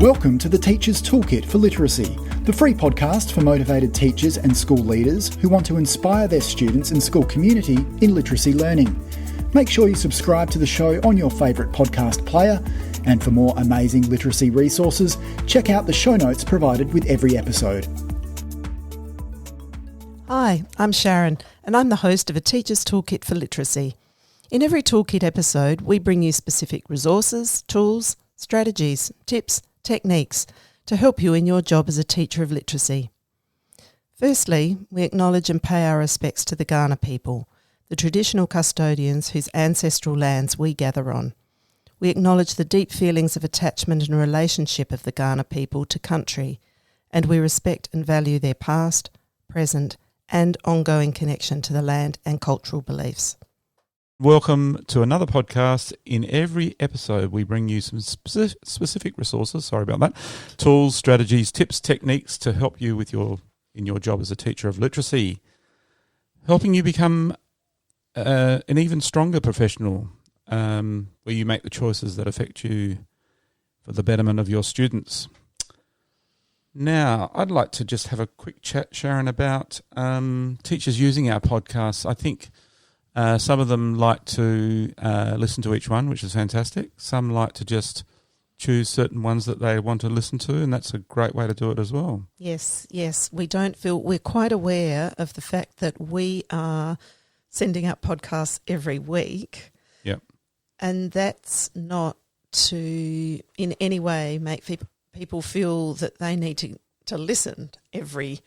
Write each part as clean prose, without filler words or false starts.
Welcome to the Teacher's Toolkit for Literacy, the free podcast for motivated teachers and school leaders who want to inspire their students and school community in literacy learning. Make sure you subscribe to the show on your favourite podcast player, and for more amazing literacy resources, check out the show notes provided with every episode. Hi, I'm Sharon, and I'm the host of a Teacher's Toolkit for Literacy. In every Toolkit episode, we bring you specific resources, tools, strategies, tips, techniques to help you in your job as a teacher of literacy. Firstly, we acknowledge and pay our respects to the Kaurna people, the traditional custodians whose ancestral lands we gather on. We acknowledge the deep feelings of attachment and relationship of the Kaurna people to country, and we respect and value their past, present, and ongoing connection to the land and cultural beliefs. Welcome to another podcast. In every episode, we bring you some specific resources, tools, strategies, tips, techniques to help you in your job as a teacher of literacy, helping you become an even stronger professional, where you make the choices that affect you for the betterment of your students. Now, I'd like to just have a quick chat, Sharon, about teachers using our podcasts. I think some of them like to listen to each one, which is fantastic. Some like to just choose certain ones that they want to listen to, and that's a great way to do it as well. Yes. We're quite aware of the fact that we are sending out podcasts every week. Yep. And that's not to in any way make people feel that they need to listen every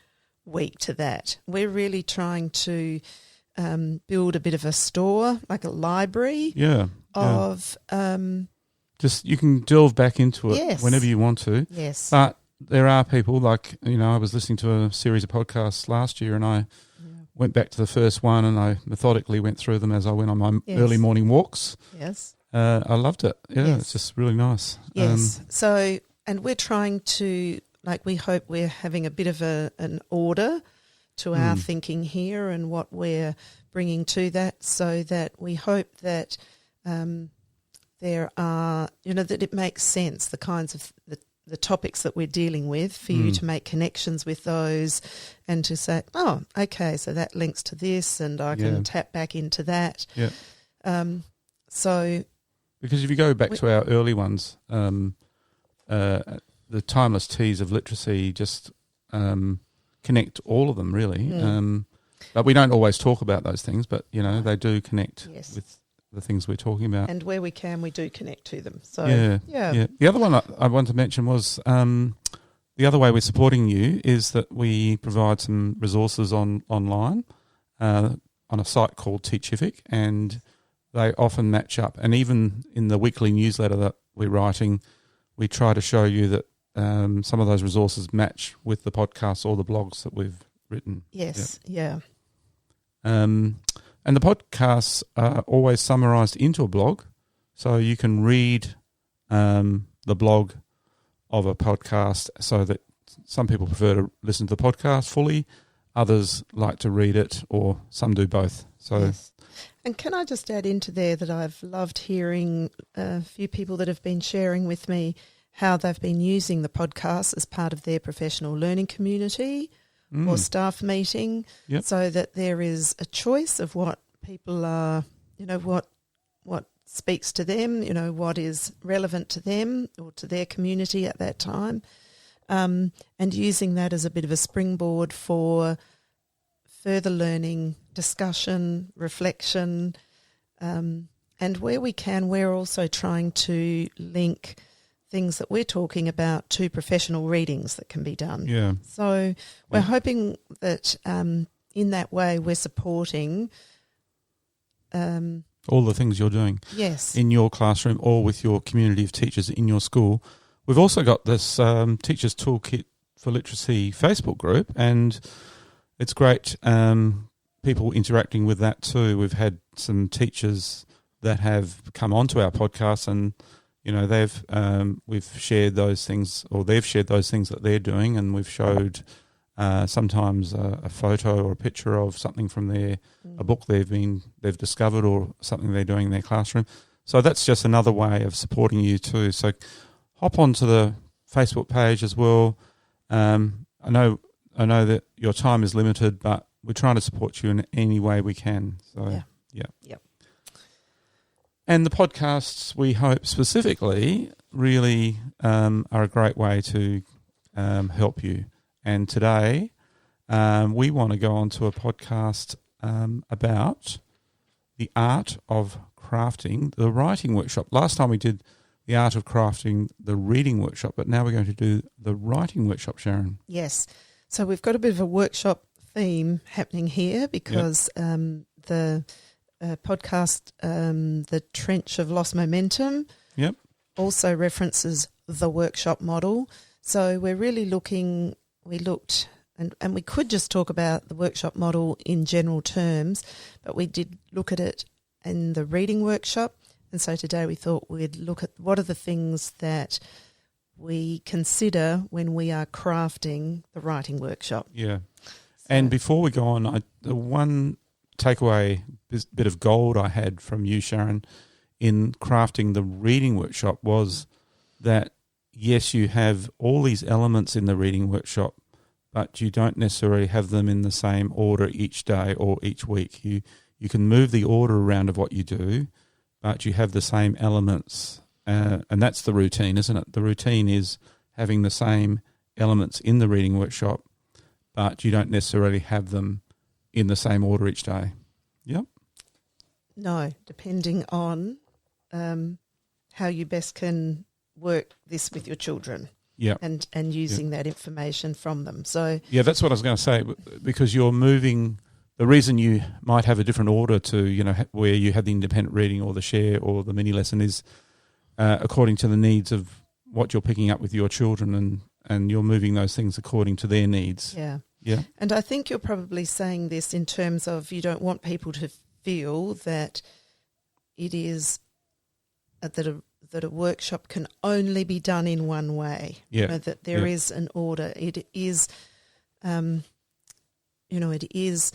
week to that. We're really trying to build a bit of a store, like a library of... just you can delve back into it whenever you want to. Yes. But there are people I was listening to a series of podcasts last year and I went back to the first one and I methodically went through them as I went on my early morning walks. Yes. I loved it. Yeah, It's just really nice. Yes. And we're trying to, we hope we're having a bit of an order to our thinking here and what we're bringing to that, so that we hope that there are, that it makes sense, the kinds of the topics that we're dealing with, for you to make connections with those and to say, oh, okay, so that links to this and I can tap back into that. Yeah. Because if you go back to our early ones, the timeless T's of literacy just connect all of them, really. But we don't always talk about those things, but, they do connect with the things we're talking about. And where we can, we do connect to them. So yeah. The other one I want to mention was the other way we're supporting you is that we provide some resources online on a site called Teachific, and they often match up. And even in the weekly newsletter that we're writing, we try to show you that some of those resources match with the podcasts or the blogs that we've written. Yes, yeah. And the podcasts are always summarised into a blog, so you can read the blog of a podcast, so that some people prefer to listen to the podcast fully, others like to read it, or some do both. So. Yes. And can I just add into there that I've loved hearing a few people that have been sharing with me how they've been using the podcast as part of their professional learning community or staff meeting, so that there is a choice of what people are, what speaks to them, what is relevant to them or to their community at that time, and using that as a bit of a springboard for further learning, discussion, reflection, and where we can, we're also trying to link things that we're talking about to professional readings that can be done. Yeah. So we're hoping that in that way we're supporting all the things you're doing. Yes. In your classroom or with your community of teachers in your school. We've also got this Teacher's Toolkit for Literacy Facebook group, and it's great people interacting with that too. We've had some teachers that have come onto our podcast and we've shared those things, or they've shared those things that they're doing, and we've showed sometimes a photo or a picture of something from a book they've discovered, or something they're doing in their classroom. So that's just another way of supporting you too. So hop onto the Facebook page as well. I know that your time is limited, but we're trying to support you in any way we can. So, yeah. Yep. And the podcasts, we hope specifically, really are a great way to help you. And today, we want to go on to a podcast about the art of crafting the writing workshop. Last time we did the art of crafting the reading workshop, but now we're going to do the writing workshop, Sharon. Yes. So we've got a bit of a workshop theme happening here because the podcast, The Trench of Lost Momentum, also references the workshop model. So we're really we could just talk about the workshop model in general terms, but we did look at it in the reading workshop. And so today we thought we'd look at what are the things that we consider when we are crafting the writing workshop. Yeah. And before we go on, the one takeaway bit of gold I had from you, Sharon, in crafting the reading workshop was that, yes, you have all these elements in the reading workshop, but you don't necessarily have them in the same order each day or each week. You can move the order around of what you do, but you have the same elements. And that's the routine, isn't it? The routine is having the same elements in the reading workshop, but you don't necessarily have them in the same order each day. Yep. No, depending on how you best can work this with your children. Yeah. And using that information from them. So that's what I was going to say, because you're moving. The reason you might have a different order to, where you have the independent reading or the share or the mini lesson is according to the needs of what you're picking up with your children, and you're moving those things according to their needs. Yeah. Yeah. And I think you're probably saying this in terms of you don't want people to feel that it is that a workshop can only be done in one way. Yeah. That there is an order. It is, it is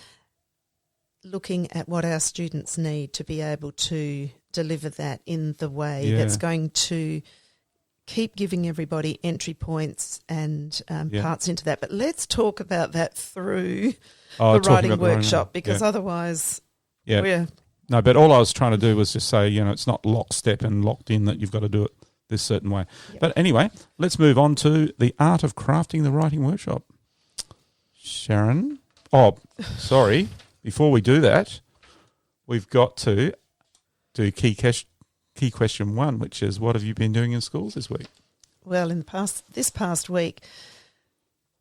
looking at what our students need to be able to deliver that in the way that's going to keep giving everybody entry points and parts into that. But let's talk about that through the writing workshop, because otherwise we're... No, but all I was trying to do was just say, it's not lockstep and locked in that you've got to do it this certain way. Yep. But anyway, let's move on to the art of crafting the writing workshop. Sharon? Oh, sorry. Before we do that, we've got to do key question one, which is, what have you been doing in schools this week? Well, this past week,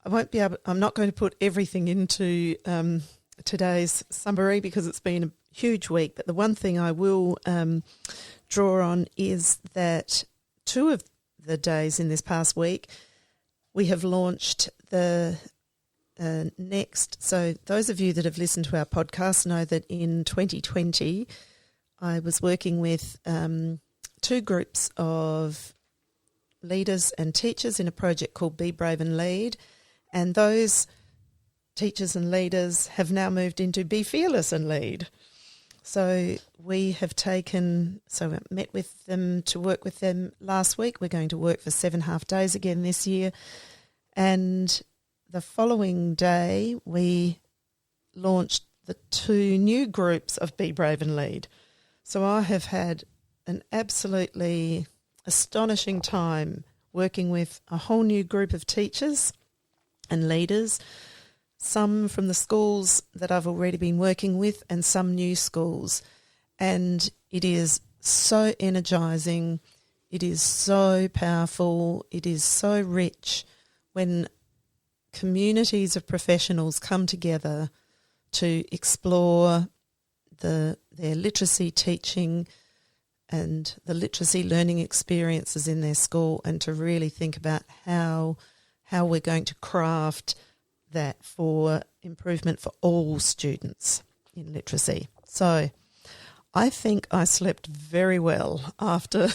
I'm not going to put everything into today's summary because it's been a huge week, but the one thing I will draw on is that 2 of the days in this past week we have launched the next. So those of you that have listened to our podcast know that in 2020 I was working with 2 groups of leaders and teachers in a project called Be Brave and Lead, and those teachers and leaders have now moved into Be Fearless and Lead. So we met with them to work with them last week. We're going to work for 7.5 days again this year. And the following day, we launched the 2 new groups of Be Brave and Lead. So I have had an absolutely astonishing time working with a whole new group of teachers and leaders, some from the schools that I've already been working with and some new schools. And it is so energising, it is so powerful, it is so rich when communities of professionals come together to explore their literacy teaching and the literacy learning experiences in their school, and to really think about how we're going to craft that for improvement for all students in literacy. So I think I slept very well after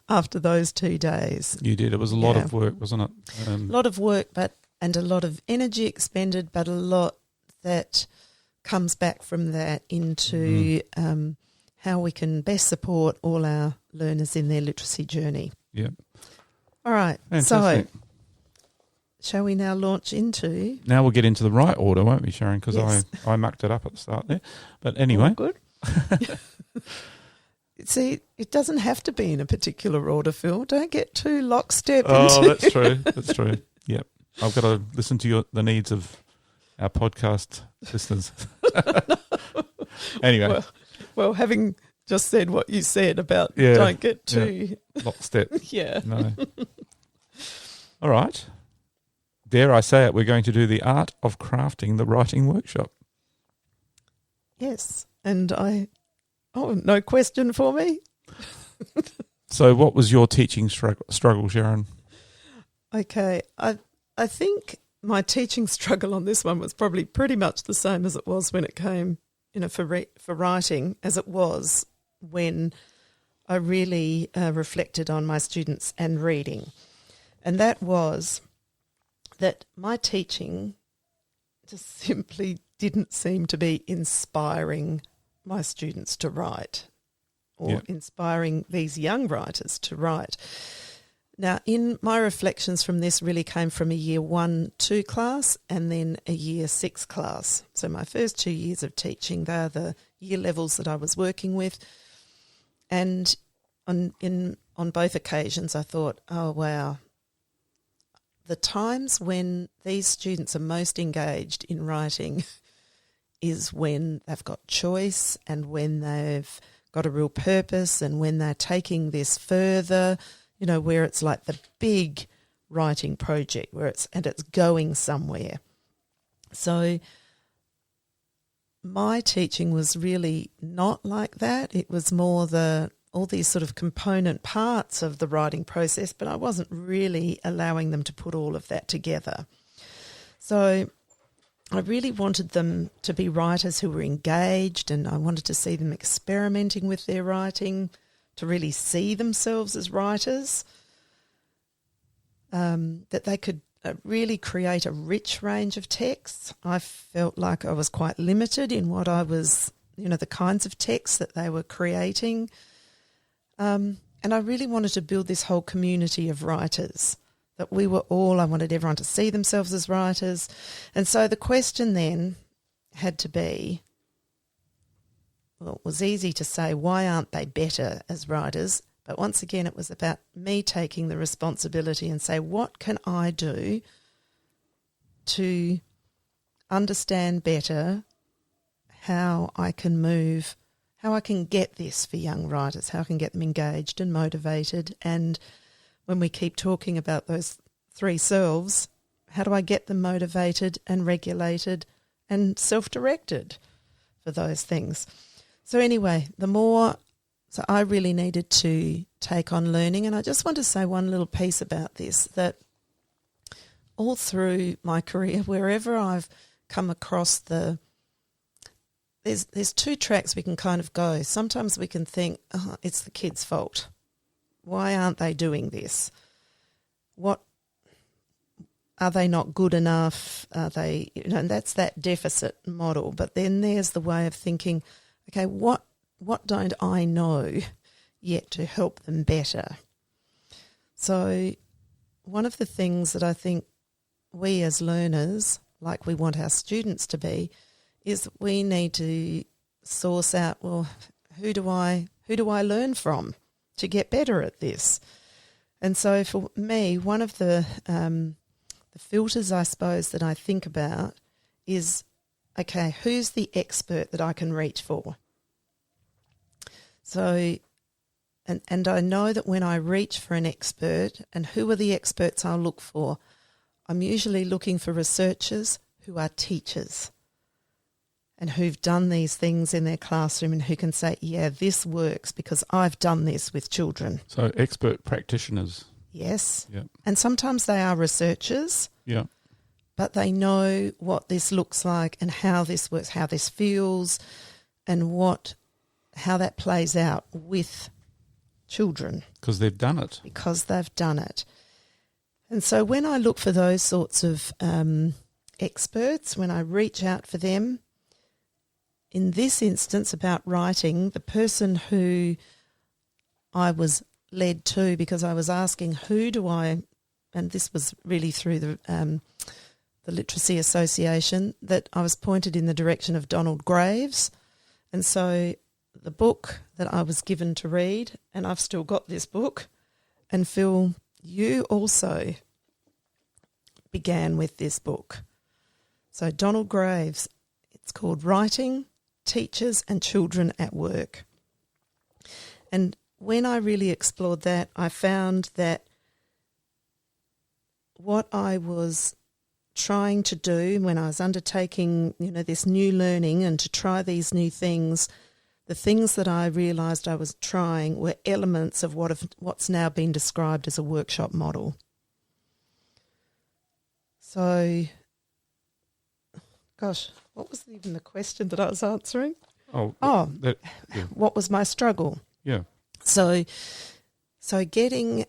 those 2 days. You did. It was a lot of work, wasn't it? A lot of work, and a lot of energy expended, but a lot that comes back from that into how we can best support all our learners in their literacy journey. Yeah. All right. Fantastic. So, shall we now launch into... Now we'll get into the right order, won't we, Sharon? Because Yes. I mucked it up at the start there. But anyway. All good. See, it doesn't have to be in a particular order, Phil. Don't get too lockstep into... that's true. That's true. Yep. I've got to listen to the needs of our podcast listeners. Anyway. Well, having just said what you said about don't get too... Lockstep. Yeah. No. All right. Dare I say it, we're going to do the art of crafting the writing workshop. Yes. And no question for me? So what was your teaching struggle, Sharon? Okay. I think my teaching struggle on this one was probably pretty much the same as it was when it came, for writing, as it was when I really reflected on my students and reading. And that was that my teaching just simply didn't seem to be inspiring my students to write or inspiring these young writers to write. Now, in my reflections from this really came from a year 1-2 class and then a year 6 class. So my first 2 years of teaching, they're the year levels that I was working with. And on both occasions I thought, oh, wow, the times when these students are most engaged in writing is when they've got choice and when they've got a real purpose and when they're taking this further, where it's like the big writing project where it's going somewhere. So my teaching was really not like that. It was more all these sort of component parts of the writing process, but I wasn't really allowing them to put all of that together. So I really wanted them to be writers who were engaged, and I wanted to see them experimenting with their writing, to really see themselves as writers, that they could really create a rich range of texts. I felt like I was quite limited in what I was, the kinds of texts that they were creating. And I really wanted to build this whole community of writers, that I wanted everyone to see themselves as writers. And so the question then had to be, well, it was easy to say, why aren't they better as writers? But once again, it was about me taking the responsibility and say, what can I do to understand better how I can get this for young writers, how I can get them engaged and motivated. And when we keep talking about those 3 selves, how do I get them motivated and regulated and self-directed for those things? So anyway, so I really needed to take on learning. And I just want to say one little piece about this, that all through my career, wherever I've come across there's 2 tracks we can kind of go. Sometimes we can think, oh, it's the kids' fault. Why aren't they doing this? What are they not good enough? Are they, and that's that deficit model. But then there's the way of thinking, okay, what don't I know yet to help them better? So one of the things that I think we as learners, like we want our students to be, is we need to source out, well, who do I learn from to get better at this? And so for me, one of the filters, I suppose, that I think about is, okay, who's the expert that I can reach for? So, and I know that when I reach for an expert, and who are the experts I'll look for? I'm usually looking for researchers who are teachers and who've done these things in their classroom and who can say, yeah, this works because I've done this with children. So expert practitioners. Yes. Yeah. And sometimes they are researchers. Yeah. But they know what this looks like and how this works, how this feels, and how that plays out with children. Because they've done it. Because they've done it. And so when I look for those sorts of experts, when I reach out for them, in this instance about writing, the person who I was led to, because I was asking who do I, and this was really through the Literacy Association, that I was pointed in the direction of Donald Graves. And so the book that I was given to read, and I've still got this book, and Phil, you also began with this book. So Donald Graves, it's called Writing, Teachers and Children at Work. And when I really explored that, I found that what I was trying to do when I was undertaking, this new learning and to try these new things, the things that I realised I was trying were elements of what's now been described as a workshop model. So, gosh, what was even the question that I was answering? What was my struggle? Yeah. So getting,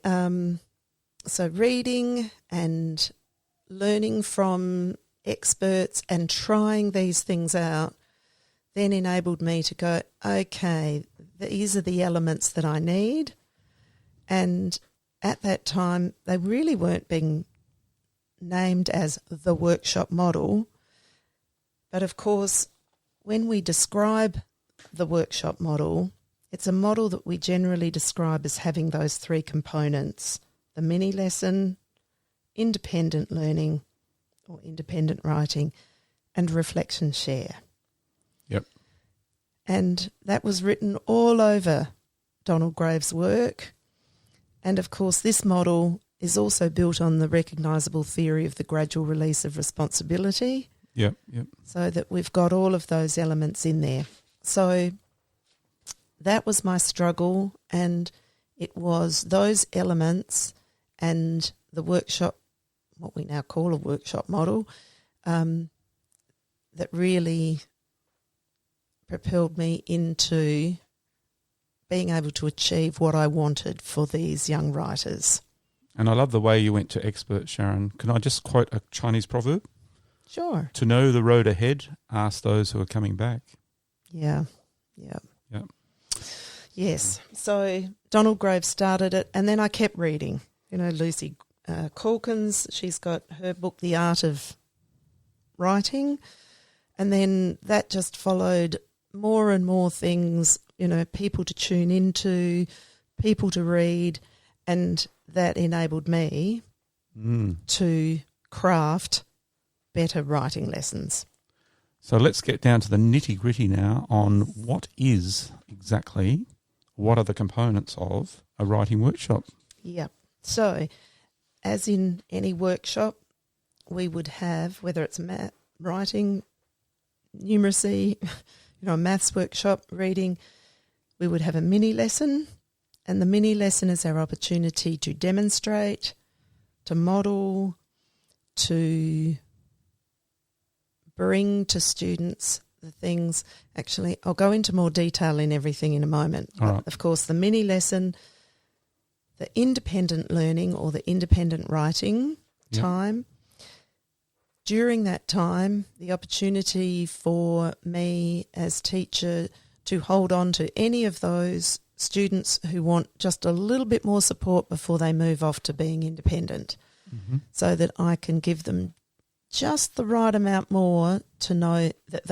reading and learning from experts and trying these things out then enabled me to go, okay, these are the elements that I need. And at that time, they really weren't being named as the workshop model. But of course, when we describe the workshop model, it's a model that we generally describe as having those three components: the mini lesson, independent learning or independent writing, and reflection share. Yep. And that was written all over Donald Graves' work. And of course, this model is also built on the recognisable theory of the gradual release of responsibility. Yep. So that we've got all of those elements in there. So that was my struggle, and it was those elements and the workshop, what we now call a workshop model, that really propelled me into being able to achieve what I wanted for these young writers. And I love the way you went to expert, Sharon. Can I just quote a Chinese proverb? Sure. To know the road ahead, ask those who are coming back. Yeah. Yes. So Donald Graves started it, and then I kept reading. Lucy Calkins, she's got her book, The Art of Writing, and then that just followed more and more things, people to tune into, people to read, and that enabled me to craft better writing lessons. So let's get down to the nitty-gritty now on what are the components of a writing workshop? Yep. So as in any workshop, we would have, whether it's writing, numeracy, a maths workshop, reading, we would have a mini lesson, and the mini lesson is our opportunity to demonstrate, to model, to bring to students the things. Actually, I'll go into more detail in everything in a moment. All right. Of course, the mini lesson, the independent learning or the independent writing time. During that time, the opportunity for me as teacher to hold on to any of those students who want just a little bit more support before they move off to being independent, so that I can give them just the right amount more to know that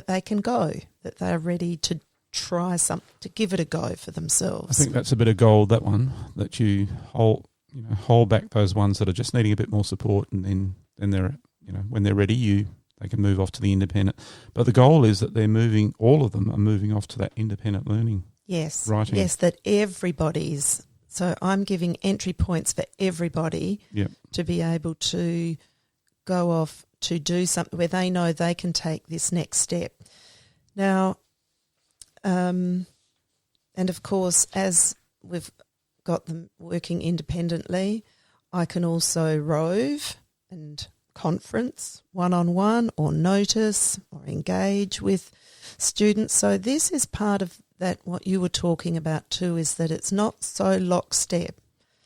they can go, that they're ready to try something, to give it a go for themselves. I think that's a bit of gold, that one, that you hold back those ones that are just needing a bit more support, and then they're, when they're ready, they can move off to the independent. But the goal is that all of them are moving off to that independent learning. Yes. Writing. Yes, that everybody's. So I'm giving entry points for everybody to be able to go off to do something where they know they can take this next step. Now, and of course, as we've got them working independently, I can also rove and conference one-on-one or notice or engage with students. So this is part of that, what you were talking about too, is that it's not so lockstep,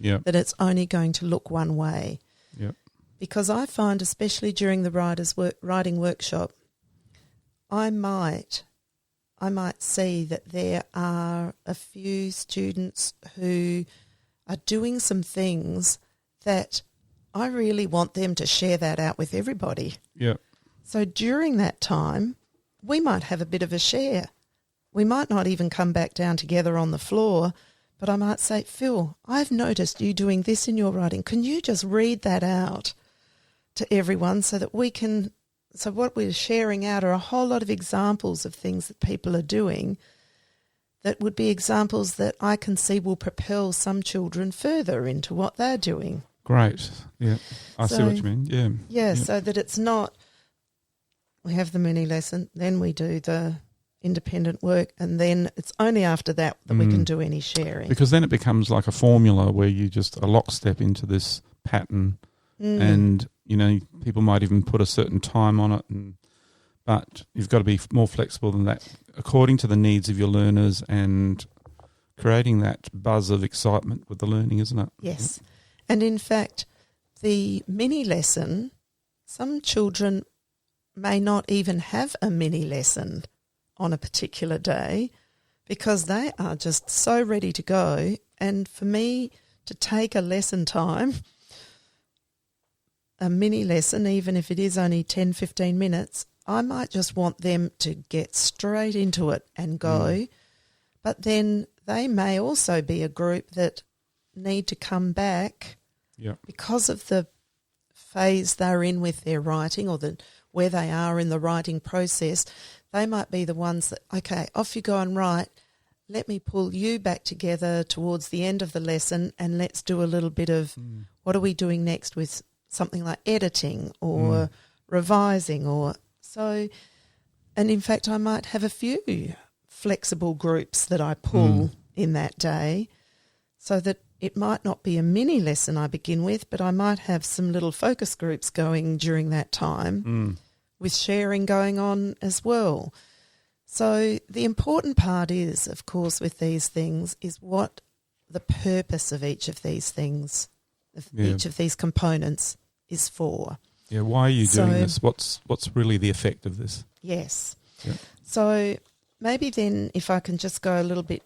that it's only going to look one way. Because I find, especially during the writing workshop, I might I might see that there are a few students who are doing some things that I really want them to share that out with everybody. Yeah. So during that time, we might have a bit of a share. We might not even come back down together on the floor, but I might say, Phil, I've noticed you doing this in your writing. Can you just read that out to everyone so that we can... So what we're sharing out are a whole lot of examples of things that people are doing that would be examples that I can see will propel some children further into what they're doing. Great. Yeah. I see what you mean. Yeah. Yeah, so that it's not, we have the mini lesson, then we do the independent work, and then it's only after that we can do any sharing. Because then it becomes like a formula where you just a lockstep into this pattern and, people might even put a certain time on it, but you've got to be more flexible than that according to the needs of your learners and creating that buzz of excitement with the learning, isn't it? Yes. And in fact, the mini lesson, some children may not even have a mini lesson on a particular day because they are just so ready to go. And for me to take a lesson time, a mini lesson, even if it is only 10, 15 minutes, I might just want them to get straight into it and go. But then they may also be a group that need to come back because of the phase they're in with their writing or where they are in the writing process. They might be the ones that, okay, off you go and write. Let me pull you back together towards the end of the lesson and let's do a little bit of what are we doing next with something like editing or revising or so. And in fact, I might have a few flexible groups that I pull in that day so that it might not be a mini lesson I begin with, but I might have some little focus groups going during that time with sharing going on as well. So the important part is, of course, with these things is what the purpose of each of these things, each of these components is for. Yeah, why are you doing this? What's really the effect of this? Yes. Yeah. So maybe then if I can just go a little bit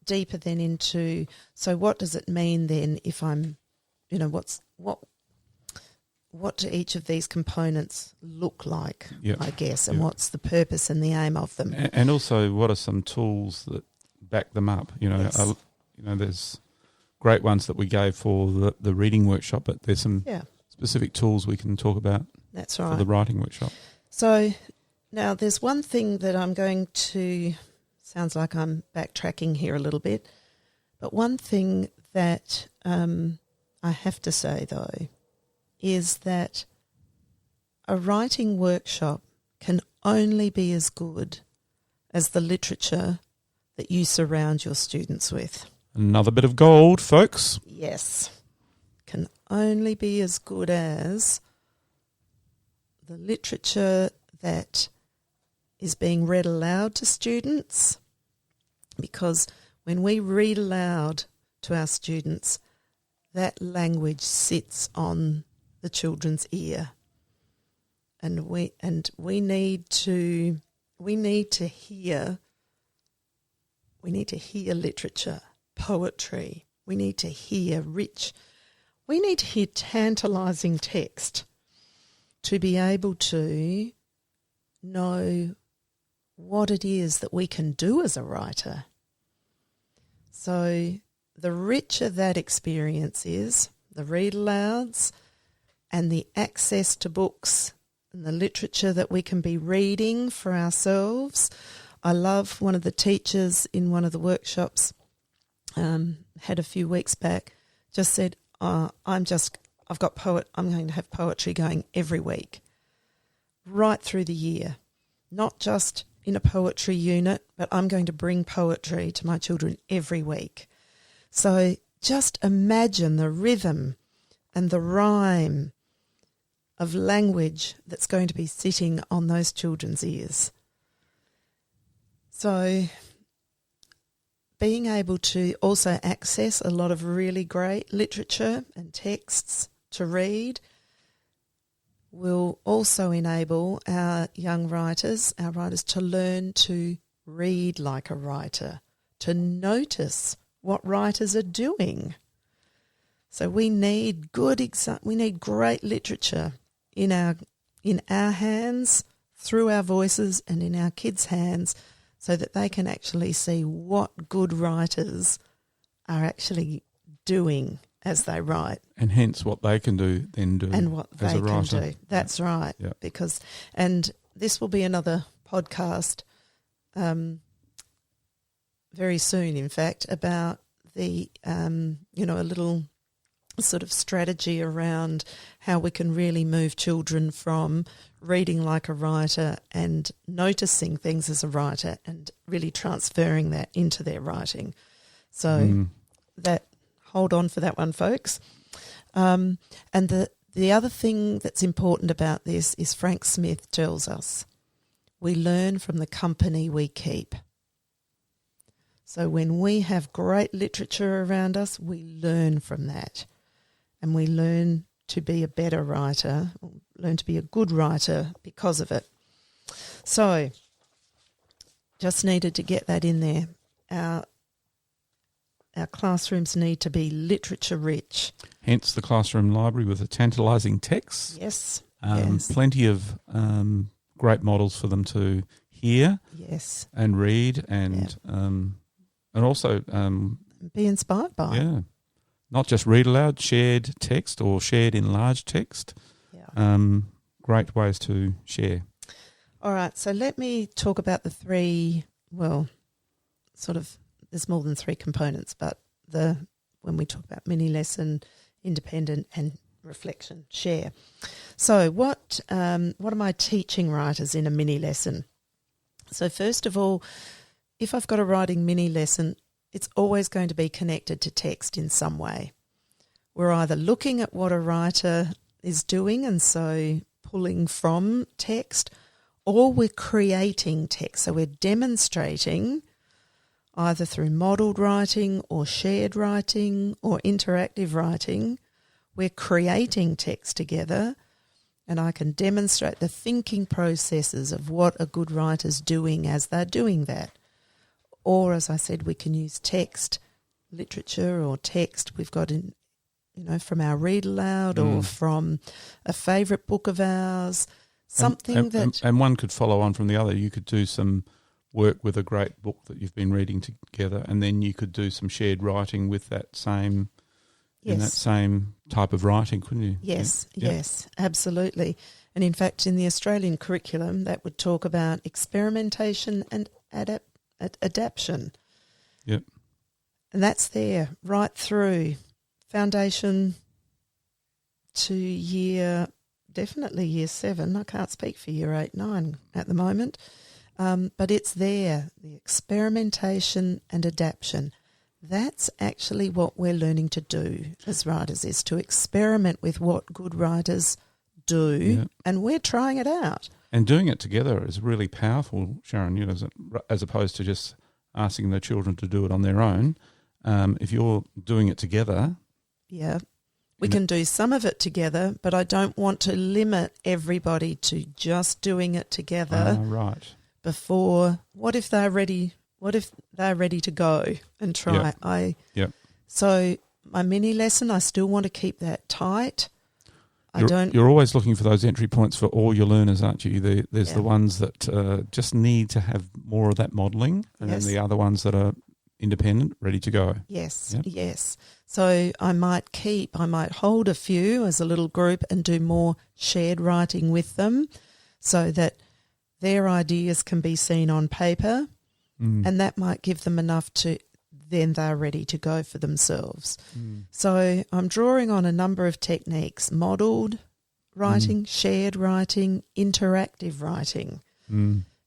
deeper then into, so what does it mean then if I'm, what do each of these components look like, I guess, and what's the purpose and the aim of them? And also, what are some tools that back them up? There's great ones that we gave for the reading workshop, but there's some specific tools we can talk about. That's right. For the writing workshop. So now there's one thing that I'm going to, sounds like I'm backtracking here a little bit, but one thing that I have to say though is that a writing workshop can only be as good as the literature that you surround your students with. Another bit of gold, folks. Yes. Can only be as good as the literature that is being read aloud to students, because when we read aloud to our students, that language sits on the children's ear, and we need to hear literature, poetry. We need to hear tantalising text to be able to know what it is that we can do as a writer. So the richer that experience is, the read alouds and the access to books and the literature that we can be reading for ourselves. I love one of the teachers in one of the workshops, had a few weeks back, just said, I'm going to have poetry going every week, right through the year, not just in a poetry unit, but I'm going to bring poetry to my children every week. So just imagine the rhythm and the rhyme of language that's going to be sitting on those children's ears. So being able to also access a lot of really great literature and texts to read will also enable our young writers, to learn to read like a writer, to notice what writers are doing. So we need great literature in our hands, through our voices, and in our kids' hands, so that they can actually see what good writers are actually doing as they write. And hence what they can do And what as they a writer. can do. That's right. Yeah. And this will be another podcast very soon, in fact, about the, a little sort of strategy around how we can really move children from reading like a writer and noticing things as a writer and really transferring that into their writing. So hold on for that one, folks. And the other thing that's important about this is Frank Smith tells us we learn from the company we keep. So when we have great literature around us, we learn from that. And we learn to be a better writer, learn to be a good writer because of it. So just needed to get that in there. Our classrooms need to be literature rich. Hence the classroom library with the tantalising texts. Yes. Plenty of great models for them to hear. Yes. And read and also be inspired by. Yeah. Not just read aloud, shared text or shared enlarged text. Yeah. Great ways to share. All right, so let me talk about the three, there's more than three components, but when we talk about mini lesson, independent and reflection, share. So what am I teaching writers in a mini lesson? So first of all, if I've got a writing mini lesson, it's always going to be connected to text in some way. We're either looking at what a writer is doing and so pulling from text, or we're creating text. So we're demonstrating either through modelled writing or shared writing or interactive writing. We're creating text together, and I can demonstrate the thinking processes of what a good writer's doing as they're doing that. Or, as I said, we can use text, literature or text we've got in, from our read aloud or from a favourite book of ours, and one could follow on from the other. You could do some work with a great book that you've been reading together, and then you could do some shared writing with that same, in that same type of writing, couldn't you? Yes, yes, absolutely. And in fact, in the Australian curriculum, that would talk about experimentation and adaptation. Yep. And that's there right through foundation to definitely year 7. I can't speak for year 8, 9 at the moment. But it's there, the experimentation and adaptation. That's actually what we're learning to do as writers, is to experiment with what good writers do, and we're trying it out. And doing it together is really powerful, Sharon, as opposed to just asking the children to do it on their own. If you're doing it together... Yeah, we can do some of it together, but I don't want to limit everybody to just doing it together. Right. Before, what if they're ready? What if they're ready to go and try? So my mini lesson, I still want to keep that tight. You're always looking for those entry points for all your learners, aren't you? There's the ones that just need to have more of that modelling, and then the other ones that are independent, ready to go. Yes, yes. So I might hold a few as a little group and do more shared writing with them, so that their ideas can be seen on paper, and that might give them enough to then they're ready to go for themselves. So I'm drawing on a number of techniques: modelled writing, shared writing, interactive writing.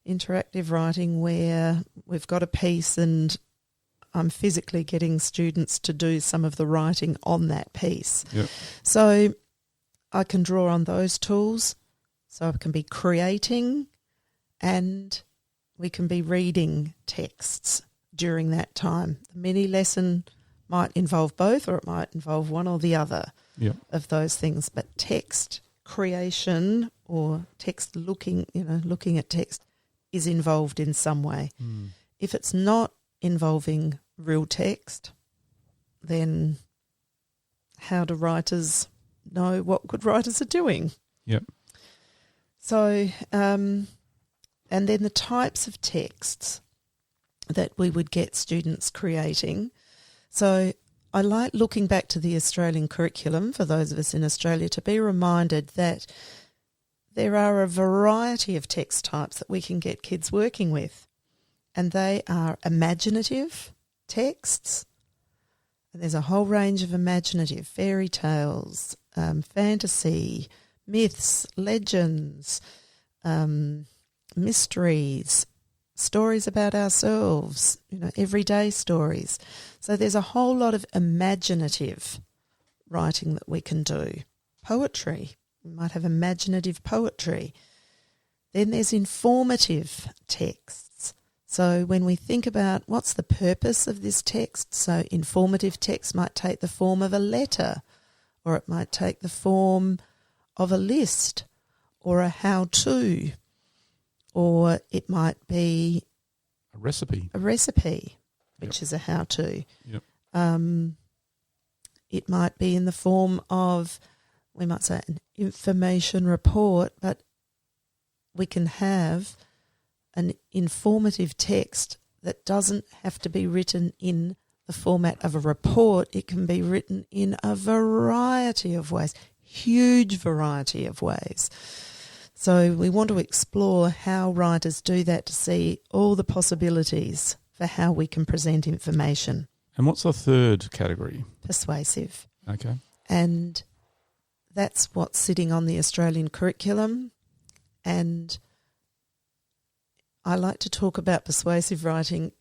Interactive writing where we've got a piece and I'm physically getting students to do some of the writing on that piece. Yep. So I can draw on those tools. So I can be creating and we can be reading texts during that time. The mini lesson might involve both, or it might involve one or the other of those things. But text creation or text looking at text is involved in some way. If it's not involving real text, then how do writers know what good writers are doing? Yep. So, and then the types of texts that we would get students creating. So I like looking back to the Australian curriculum for those of us in Australia to be reminded that there are a variety of text types that we can get kids working with, and they are imaginative texts. And there's a whole range of imaginative fairy tales, fantasy, myths, legends, mysteries, stories about ourselves, everyday stories. So there's a whole lot of imaginative writing that we can do. Poetry, we might have imaginative poetry. Then there's informative texts. So when we think about what's the purpose of this text, so informative text might take the form of a letter, or it might take the form of a list or a how-to, or it might be a recipe, which is a how-to. Yep. It might be in the form of, we might say, an information report, but we can have an informative text that doesn't have to be written in the format of a report. It can be written in a variety of ways, huge variety of ways. So we want to explore how writers do that to see all the possibilities for how we can present information. And what's the third category? Persuasive. Okay. And that's what's sitting on the Australian curriculum. And I like to talk about persuasive writing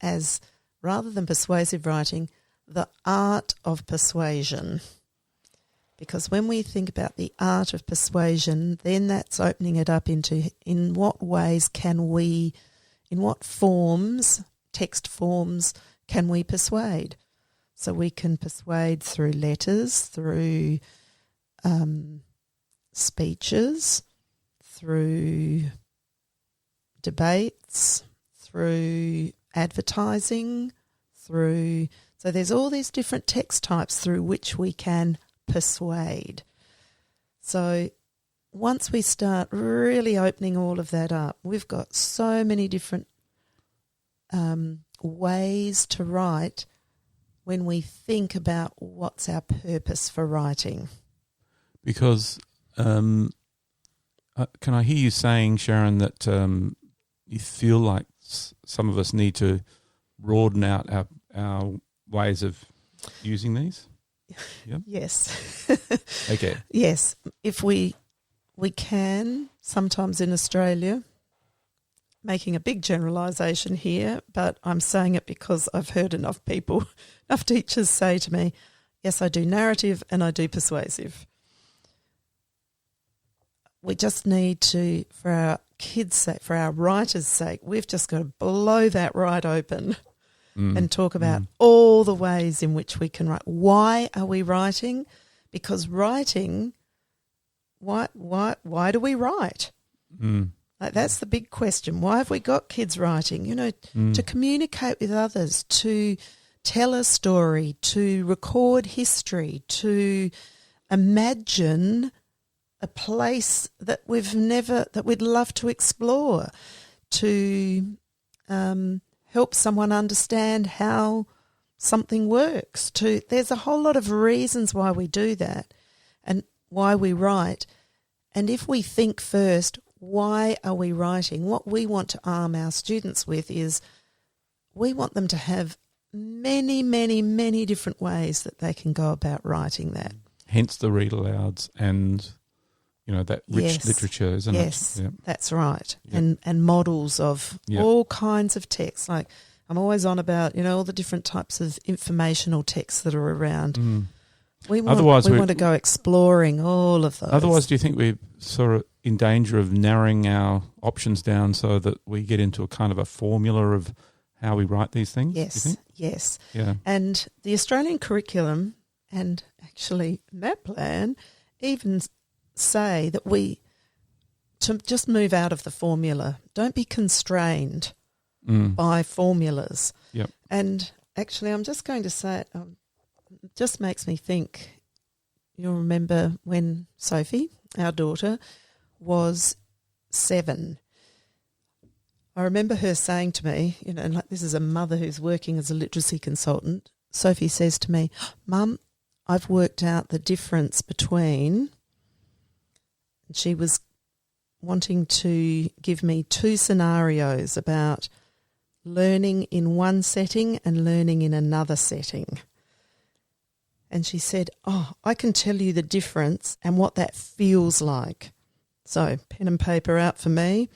as, rather than persuasive writing, the art of persuasion. Because when we think about the art of persuasion, then that's opening it up into in what ways can we, in what forms, text forms, can we persuade? So we can persuade through letters, through speeches, through debates, through advertising, so there's all these different text types through which we can persuade. So once we start really opening all of that up, we've got so many different ways to write when we think about what's our purpose for writing. Because can I hear you saying, Sharon, that you feel like some of us need to broaden out our ways of using these? Yep. Yes. Okay. Yes. If we can, sometimes in Australia, making a big generalisation here, but I'm saying it because I've heard enough teachers say to me, yes, I do narrative and I do persuasive. We just need to, for our kids' sake, for our writers' sake, we've just got to blow that right open and talk about all the ways in which we can write. Why are we writing? Because writing, why do we write? Like, that's the big question. Why have we got kids writing? To communicate with others, to tell a story, to record history, to imagine a place that we'd love to explore, to help someone understand how something works. There's a whole lot of reasons why we do that and why we write. And if we think first, why are we writing? What we want to arm our students with is we want them to have many, many, many different ways that they can go about writing that. Hence the read alouds and that rich literature, isn't it? Yes, Yep. that's right. Yep. And models of all kinds of texts. Like, I'm always on about, all the different types of informational texts that are around. We want to go exploring all of those. Otherwise, do you think we're sort of in danger of narrowing our options down so that we get into a kind of a formula of how we write these things? Yes, do you think? yes. Yeah. And the Australian curriculum and actually NAPLAN even say that to just move out of the formula. Don't be constrained by formulas. Yep. And actually, I'm just going to say it just makes me think. You'll remember when Sophie, our daughter, was 7. I remember her saying to me, and like this is a mother who's working as a literacy consultant. Sophie says to me, "Mum, I've worked out the difference between," she was wanting to give me 2 scenarios about learning in one setting and learning in another setting. And she said, I can tell you the difference and what that feels like. So pen and paper out for me.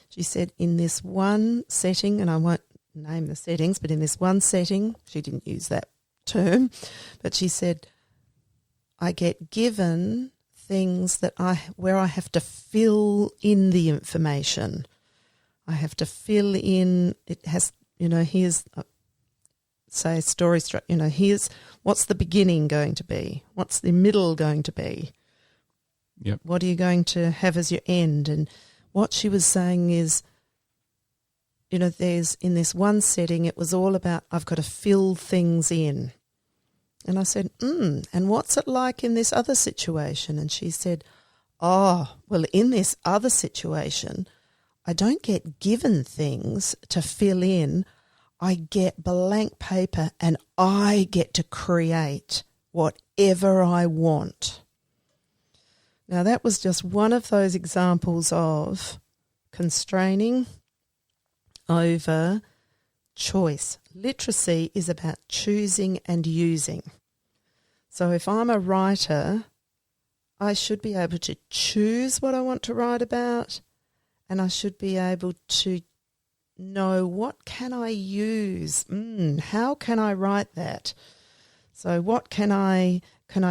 She said, in this one setting, and I won't name the settings, but in this one setting, she didn't use that term, but she said, I get given things where I have to fill in the information. I have to fill in, it has, here's, say, story structure, here's what's the beginning going to be? What's the middle going to be? Yep. What are you going to have as your end? And what she was saying is, there's, in this one setting, it was all about I've got to fill things in. And I said, and what's it like in this other situation? And she said, well, in this other situation, I don't get given things to fill in. I get blank paper and I get to create whatever I want. Now, that was just one of those examples of constraining over choice. Literacy is about choosing and using. So if I'm a writer, I should be able to choose what I want to write about, and I should be able to know what can I use. How can I write that? So what can I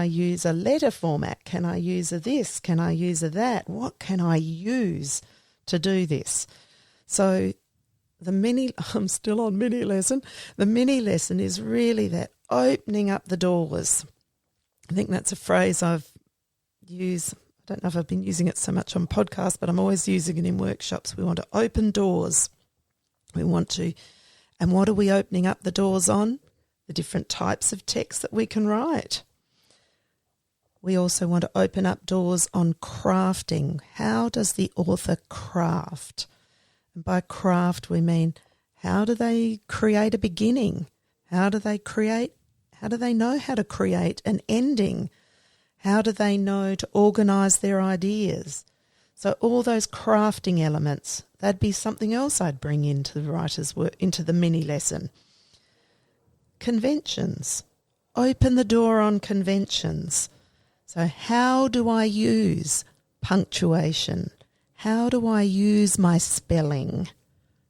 use a letter format? Can I use a this? Can I use a that? What can I use to do this? So I'm still on mini lesson. The mini lesson is really that opening up the doors. I think that's a phrase I've used. I don't know if I've been using it so much on podcasts, but I'm always using it in workshops. We want to open doors. We want to, and what are we opening up the doors on? The different types of text that we can write. We also want to open up doors on crafting. How does the author craft? And by craft, we mean, how do they create a beginning? How do they know how to create an ending? How do they know to organise their ideas? So all those crafting elements, that'd be something else I'd bring into the writer's work, into the mini lesson. Conventions. Open the door on conventions. So how do I use punctuation? How do I use my spelling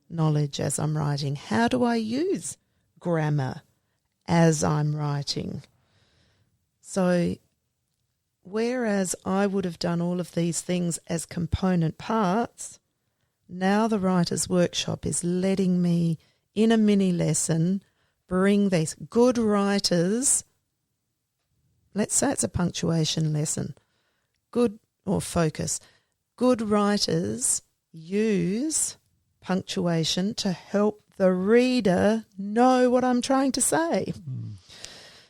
knowledge as I'm writing? How do I use grammar as I'm writing? So whereas I would have done all of these things as component parts, now the writer's workshop is letting me, in a mini lesson, bring these good writers. Let's say it's a punctuation lesson. Good writers use punctuation to help the reader know what I'm trying to say.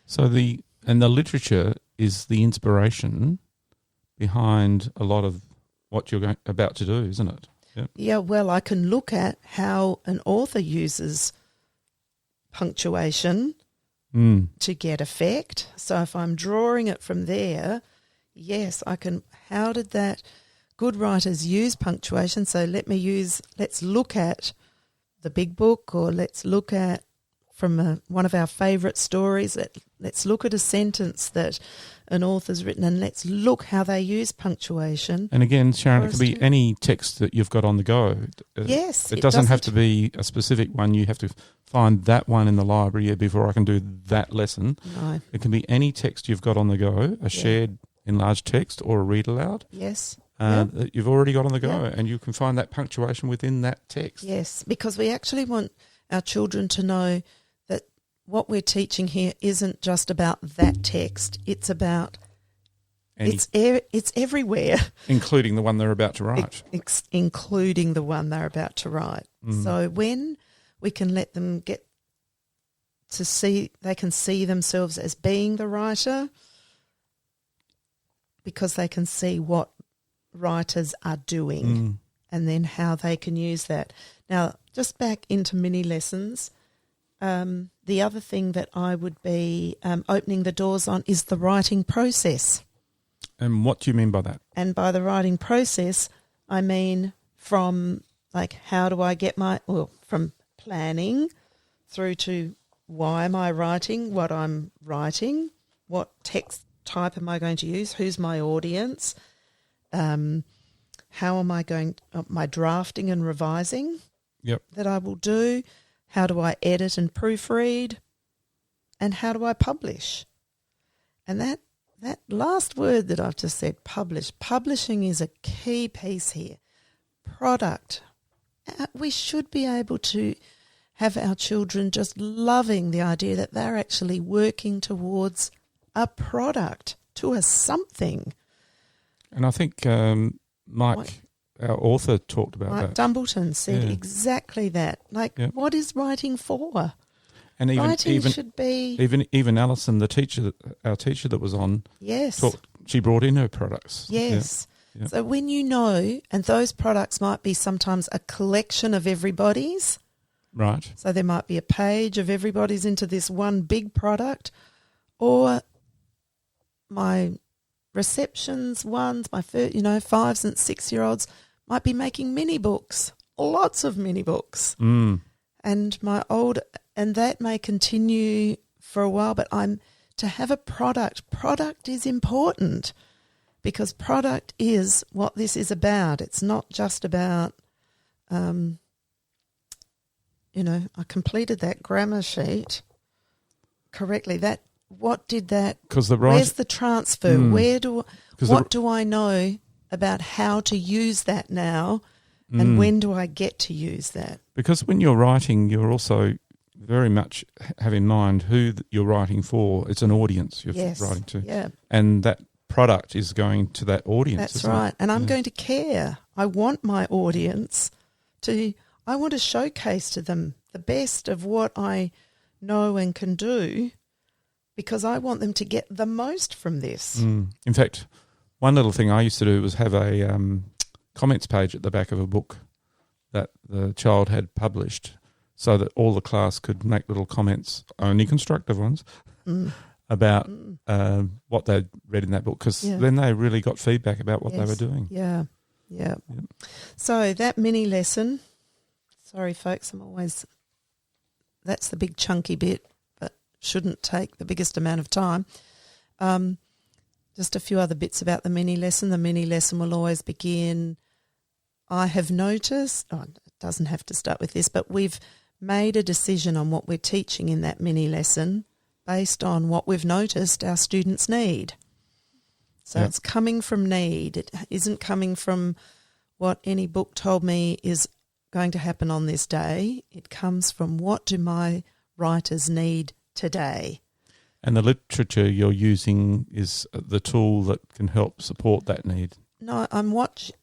So the literature is the inspiration behind a lot of what you're about to do, isn't it? Yep. Yeah, well, I can look at how an author uses punctuation to get effect. So if I'm drawing it from there, yes, I can. How did that good writers use punctuation? So let's look at the big book, or let's look at from one of our favourite stories. Let's look at a sentence that an author's written, and let's look how they use punctuation. And again, Sharon, it can be any text that you've got on the go. Yes. It doesn't have to be a specific one. You have to find that one in the library before I can do that lesson. No. It can be any text you've got on the go, a shared enlarged text or a read aloud. Yes. That you've already got on the go, and you can find that punctuation within that text. Yes, because we actually want our children to know that what we're teaching here isn't just about that text. It's about It's everywhere. Including the one they're about to write. Including the one they're about to write. So when we can let them get to see, they can see themselves as being the writer, because they can see what writers are doing and then how they can use that. Now, just back into mini lessons, the other thing that I would be opening the doors on is the writing process. And what do you mean by that? And by the writing process, I mean from how do I get from planning through to why am I writing what I'm writing, what text type am I going to use, who's my audience, how am I going, my drafting and revising that I will do, how do I edit and proofread, and how do I publish. And that last word that I've just said, publishing is a key piece here. Product. We should be able to have our children just loving the idea that they're actually working towards a product, to a something. And I think Mike, our author, talked about that. Mike Dumbleton said exactly that. What is writing for? And writing should be... Even Alison, our teacher that was on, she brought in her products. Yes. Yeah. So when you know, and those products might be sometimes a collection of everybody's. Right. So there might be a page of everybody's into this one big product, or my receptions ones, my 5 and 6-year-olds might be making mini books, lots of mini books. And and that may continue for a while, but to have a product is important, because product is what this is about. It's not just about, I completed that grammar sheet correctly. What did that? Where's the transfer? What do I know about how to use that now, and when do I get to use that? Because when you're writing, you're also very much have in mind who you're writing for. It's an audience you're writing to, and that product is going to that audience. That's right, and I'm going to care. I want my audience I want to showcase to them the best of what I know and can do, because I want them to get the most from this. In fact, one little thing I used to do was have a comments page at the back of a book that the child had published, so that all the class could make little comments, only constructive ones, about what they'd read in that book, because then they really got feedback about what they were doing. Yeah. So that mini lesson, sorry folks, that's the big chunky bit, but shouldn't take the biggest amount of time. Just a few other bits about the mini lesson. The mini lesson will always begin, I have noticed, it doesn't have to start with this, but we've made a decision on what we're teaching in that mini lesson based on what we've noticed our students need. So it's coming from need. It isn't coming from what any book told me is going to happen on this day. It comes from, what do my writers need today? And the literature you're using is the tool that can help support that need. No,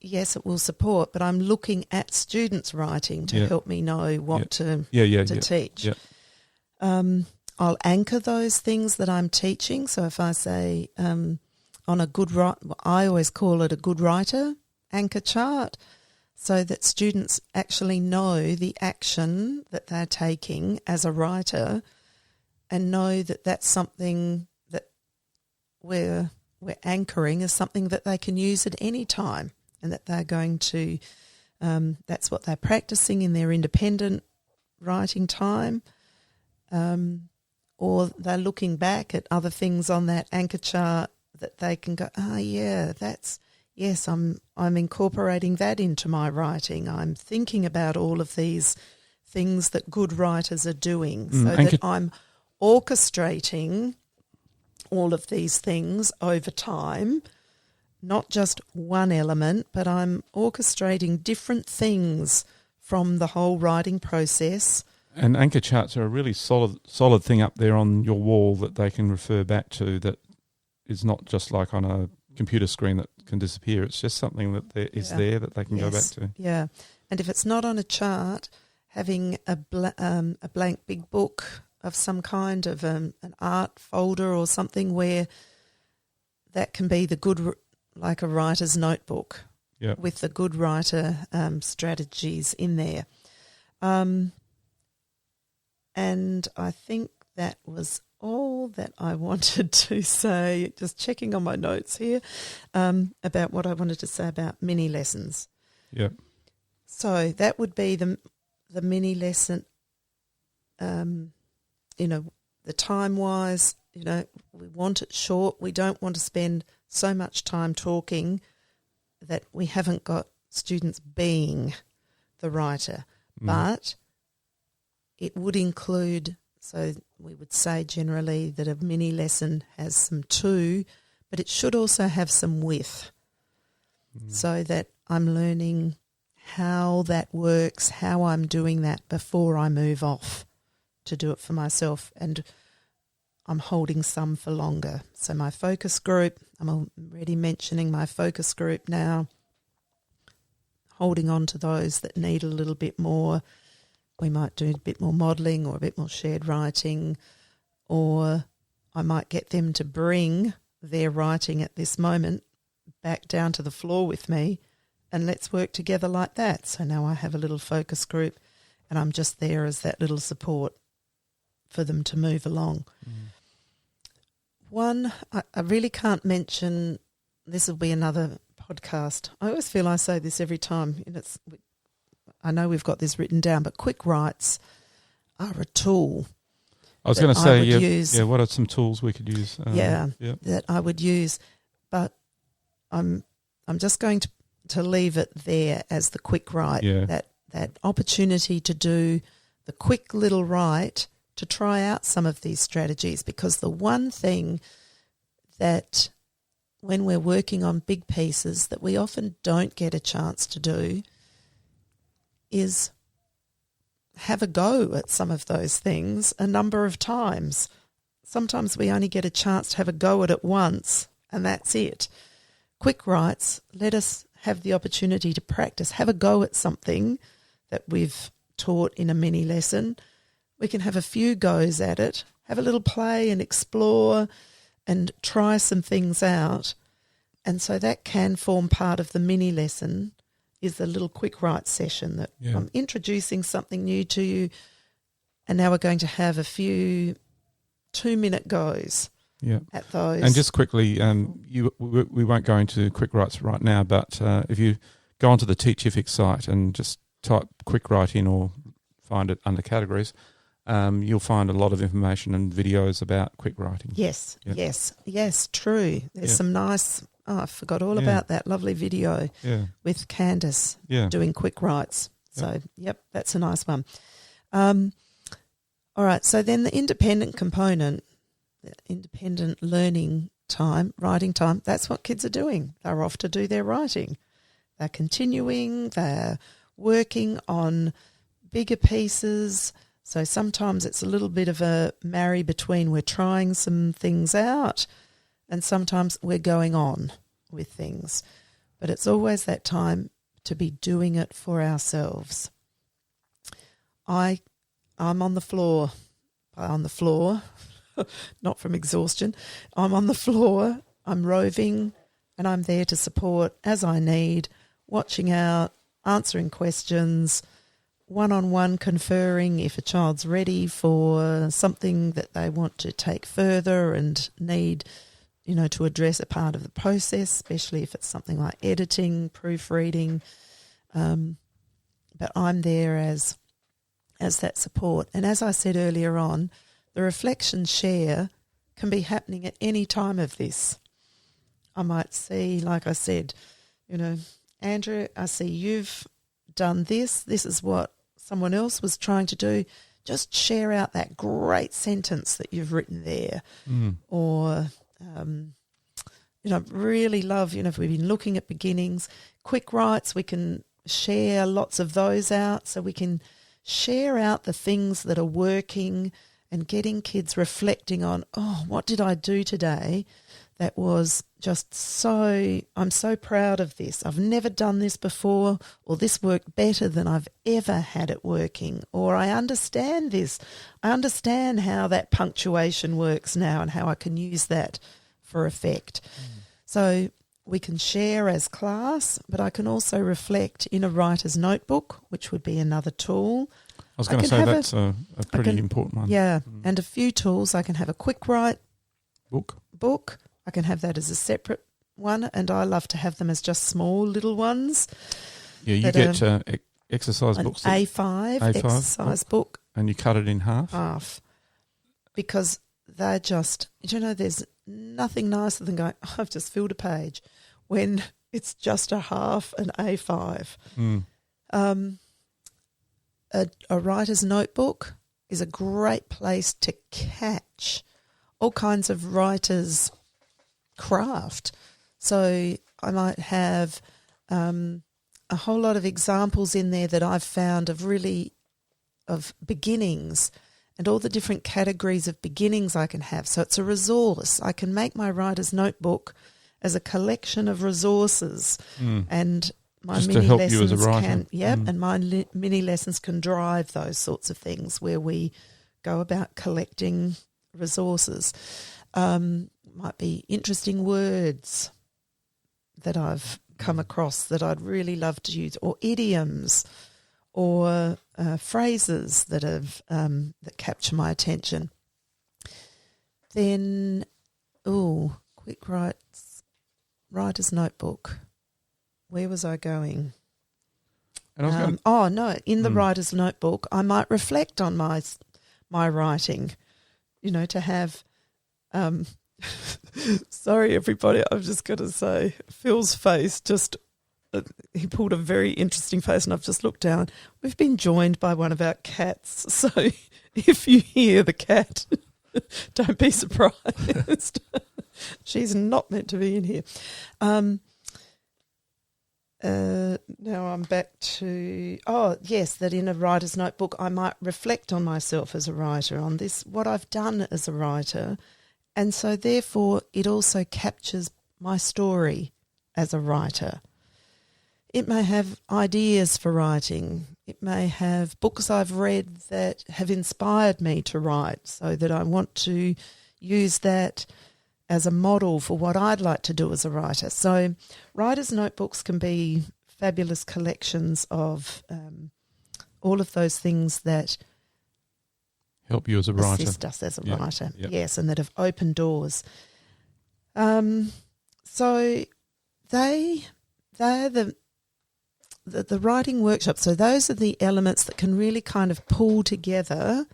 yes, it will support, but I'm looking at students' writing to help me know what to teach. Yeah. I'll anchor those things that I'm teaching. So if I say on a good writer, I always call it a good writer anchor chart, so that students actually know the action that they're taking as a writer, and know that that's something that we're anchoring as something that they can use at any time, and that they're going to, that's what they're practicing in their independent writing time, or they're looking back at other things on that anchor chart that they can go, I'm incorporating that into my writing. I'm thinking about all of these things that good writers are doing, so that I'm orchestrating all of these things over time, not just one element, but I'm orchestrating different things from the whole writing process. And anchor charts are a really solid thing up there on your wall that they can refer back to, that is not just like on a computer screen that can disappear. It's just something that is there that they can go back to. Yeah, and if it's not on a chart, having a blank big book of some kind of an art folder or something where that can be like a writer's notebook with the good writer strategies in there. And I think that was all that I wanted to say, just checking on my notes here, about what I wanted to say about mini lessons. Yeah. So that would be the mini lesson, the time-wise, we want it short. We don't want to spend so much time talking that we haven't got students being the writer. But it would include, so we would say generally that a mini lesson has some to, but it should also have some with, so that I'm learning how that works, how I'm doing that before I move off to do it for myself, and I'm holding some for longer. So my focus group, I'm already mentioning my focus group now, holding on to those that need a little bit more. We might do a bit more modelling or a bit more shared writing, or I might get them to bring their writing at this moment back down to the floor with me, and let's work together like that. So now I have a little focus group and I'm just there as that little support for them to move along. One, I really can't mention, this will be another podcast. I always feel I say this every time, and I know we've got this written down, but quick writes are a tool. I was going to say, what are some tools we could use? That I would use, but I'm just going to leave it there as the quick write, that opportunity to do the quick little write, to try out some of these strategies, because the one thing that when we're working on big pieces that we often don't get a chance to do is have a go at some of those things a number of times. Sometimes we only get a chance to have a go at it once and that's it. Quick writes let us have the opportunity to practice, have a go at something that we've taught in a mini lesson. We can have a few goes at it, have a little play and explore and try some things out. And so that can form part of the mini lesson, is the little quick write session that I'm introducing something new to you, and now we're going to have a few 2-minute goes at those. And just quickly, we won't go into quick writes right now, but if you go onto the Teachific site and just type quick write in or find it under categories, you'll find a lot of information and videos about quick writing. Yes, true. There's some nice... I forgot all about that lovely video with Candace doing quick writes. So, that's a nice one. All right, so then the independent component, the independent learning time, writing time, that's what kids are doing. They're off to do their writing. They're continuing, they're working on bigger pieces. So sometimes it's a little bit of a marry between we're trying some things out and sometimes we're going on with things. But it's always that time to be doing it for ourselves. I'm on the floor, not from exhaustion. I'm on the floor, I'm roving, and I'm there to support as I need, watching out, answering questions, one-on-one conferring if a child's ready for something that they want to take further and need, to address a part of the process, especially if it's something like editing, proofreading. But I'm there as that support. And as I said earlier on, the reflection share can be happening at any time of this. I might see, like I said, Andrew, I see you've done this. This is what someone else was trying to do. Just share out that great sentence that you've written there. Or, really love, if we've been looking at beginnings, quick writes, we can share lots of those out. So we can share out the things that are working and getting kids reflecting on, what did I do today that was just I'm so proud of this. I've never done this before, or this worked better than I've ever had it working, or I understand this. I understand how that punctuation works now and how I can use that for effect. So we can share as class, but I can also reflect in a writer's notebook, which would be another tool. I was going to say that's a pretty important one. Yeah, and a few tools. I can have a quick write book. I can have that as a separate one, and I love to have them as just small little ones. Yeah, you get exercise books. A5 exercise book. And you cut it in half? Because they're just, there's nothing nicer than going, I've just filled a page, when it's just a half an A5. A writer's notebook is a great place to catch all kinds of writers' craft. So I might have a whole lot of examples in there that I've found of beginnings and all the different categories of beginnings I can have. So it's a resource. I can make my writer's notebook as a collection of resources, and my just mini to help lessons you as a writer. and my mini lessons can drive those sorts of things where we go about collecting resources. Might be interesting words that I've come across that I'd really love to use, or idioms, or phrases that have that capture my attention. Then, quick writer's notebook. Where was I going? And I was in the writer's notebook, I might reflect on my writing. To have. Sorry, everybody. I'm just going to say, Phil's face he pulled a very interesting face, and I've just looked down. We've been joined by one of our cats, so if you hear the cat, don't be surprised. She's not meant to be in here. Now I'm back to, that in a writer's notebook I might reflect on myself as a writer, on what I've done as a writer, and so therefore it also captures my story as a writer. It may have ideas for writing. It may have books I've read that have inspired me to write, so that I want to use that as a model for what I'd like to do as a writer. So writer's notebooks can be fabulous collections of all of those things that help you as a writer. Assist us as a writer, yes, and that have opened doors. So they're the writing workshop. So those are the elements that can really kind of pull together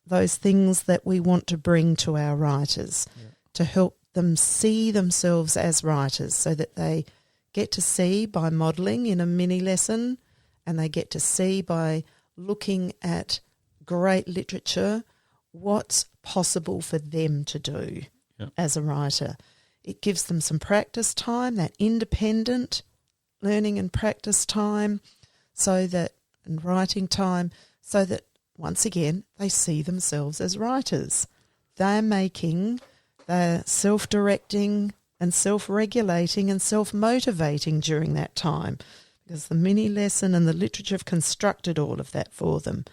those things that we want to bring to our writers to help them see themselves as writers, so that they get to see by modelling in a mini lesson, and they get to see by looking at great literature what's possible for them to do as a writer. It gives them some practice time, that independent learning and practice time, and writing time, so that once again they see themselves as writers. They're self-directing and self-regulating and self-motivating during that time, because the mini lesson and the literature have constructed all of that for them.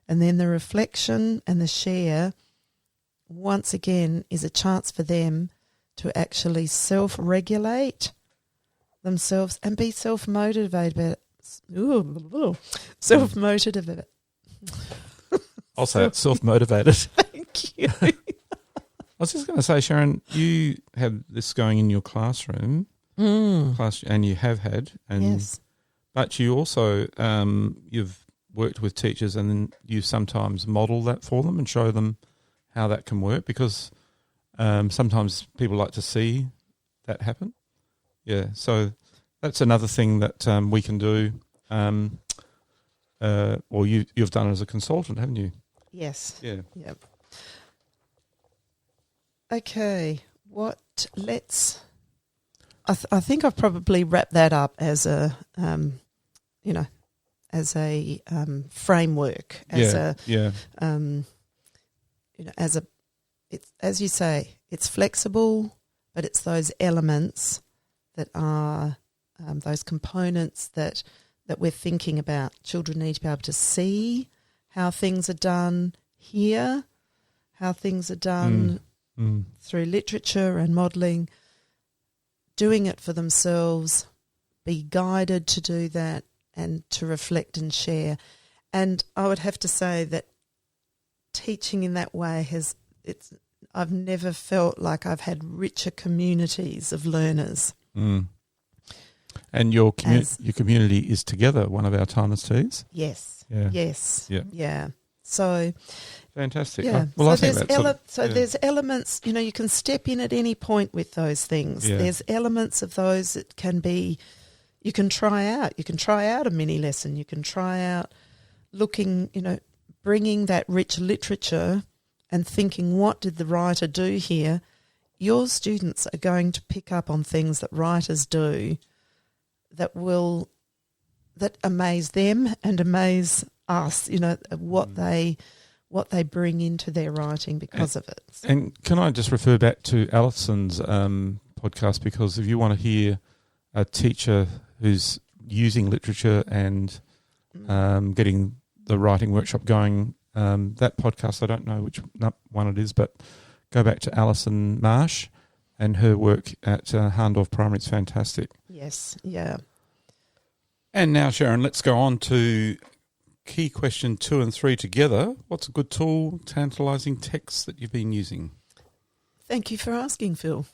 And then the reflection and the share, once again, is a chance for them to actually self-regulate themselves and be self-motivated. Self-motivated. I'll say it's self-motivated. Thank you. I was just going to say, Sharon, you have this going in your classroom, and you have had, yes. But you also you've worked with teachers, and then you sometimes model that for them and show them how that can work, because sometimes people like to see that happen. Yeah, so that's another thing that we can do. Or you've done it as a consultant, haven't you? Yes. Yeah. Yep. Okay, I think I've probably wrapped that up as a, framework, it's, as you say, it's flexible, but it's those elements that are those components that we're thinking about. Children need to be able to see how things are done, hear how things are done through literature and modelling, doing it for themselves, be guided to do that and to reflect and share. And I would have to say that teaching in that way I've never felt like I've had richer communities of learners. And your community is together, one of our Timers Teas? Yes. Yeah. Yes. Yeah. Yeah. So fantastic. yeah. Well, so I think there's elements, you can step in at any point with those things. Yeah. There's elements of those that can be, you can try out. You can try out a mini lesson. You can try out looking, bringing that rich literature and thinking, what did the writer do here? Your students are going to pick up on things that writers do that amaze them and amaze us, what they bring into their writing because of it. So. And can I just refer back to Alison's podcast, because if you want to hear a teacher who's using literature and getting the writing workshop going, that podcast, I don't know which one it is, but go back to Alison Marsh and her work at Harndorf Primary. It's fantastic. Yes, yeah. And now, Sharon, let's go on to key question 2 and 3 together. What's a good tool, tantalising text that you've been using? Thank you for asking, Phil.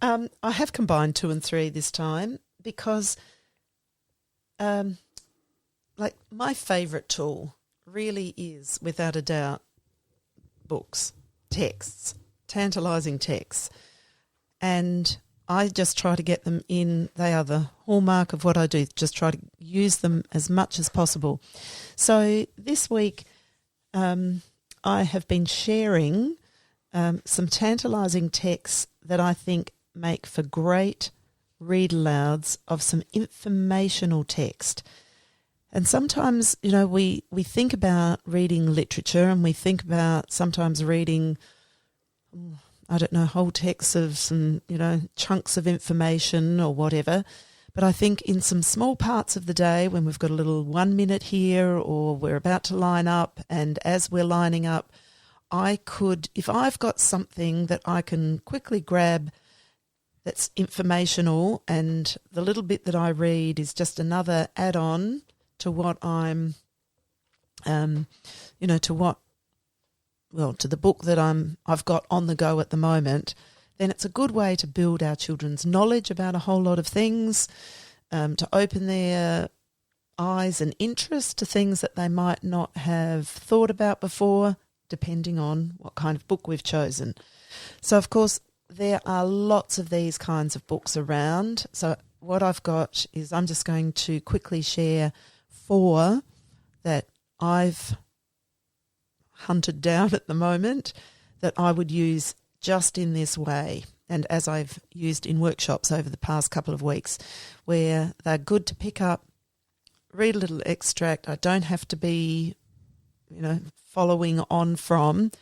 I have combined 2 and 3 this time because my favourite tool really is, without a doubt, books, texts, tantalising texts. And I just try to get them in. They are the hallmark of what I do, just try to use them as much as possible. So this week I have been sharing some tantalising texts that I think make for great read-alouds of some informational text. And sometimes, we think about reading literature and we think about sometimes reading, whole texts of some, chunks of information or whatever. But I think in some small parts of the day when we've got a little 1 minute here or we're about to line up, and as we're lining up, if I've got something that I can quickly grab that's informational and the little bit that I read is just another add-on to what I'm, to the book that I've got on the go at the moment, then it's a good way to build our children's knowledge about a whole lot of things, to open their eyes and interest to things that they might not have thought about before, depending on what kind of book we've chosen. So, of course, there are lots of these kinds of books around. So what I've got is I'm just going to quickly share 4 that I've hunted down at the moment that I would use just in this way, and as I've used in workshops over the past couple of weeks, where they're good to pick up, read a little extract. I don't have to be, following on from,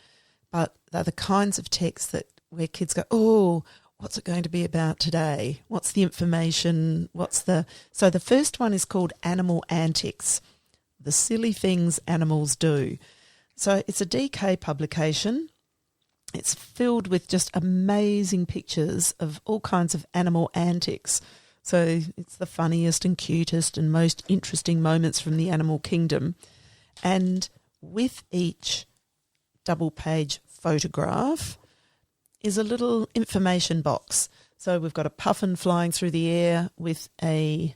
but they're the kinds of texts where kids go, oh, what's it going to be about today? What's the information? So the first one is called Animal Antics, the silly things animals do. So it's a DK publication. It's filled with just amazing pictures of all kinds of animal antics. So it's the funniest and cutest and most interesting moments from the animal kingdom. And with each double-page photograph is a little information box. So we've got a puffin flying through the air with a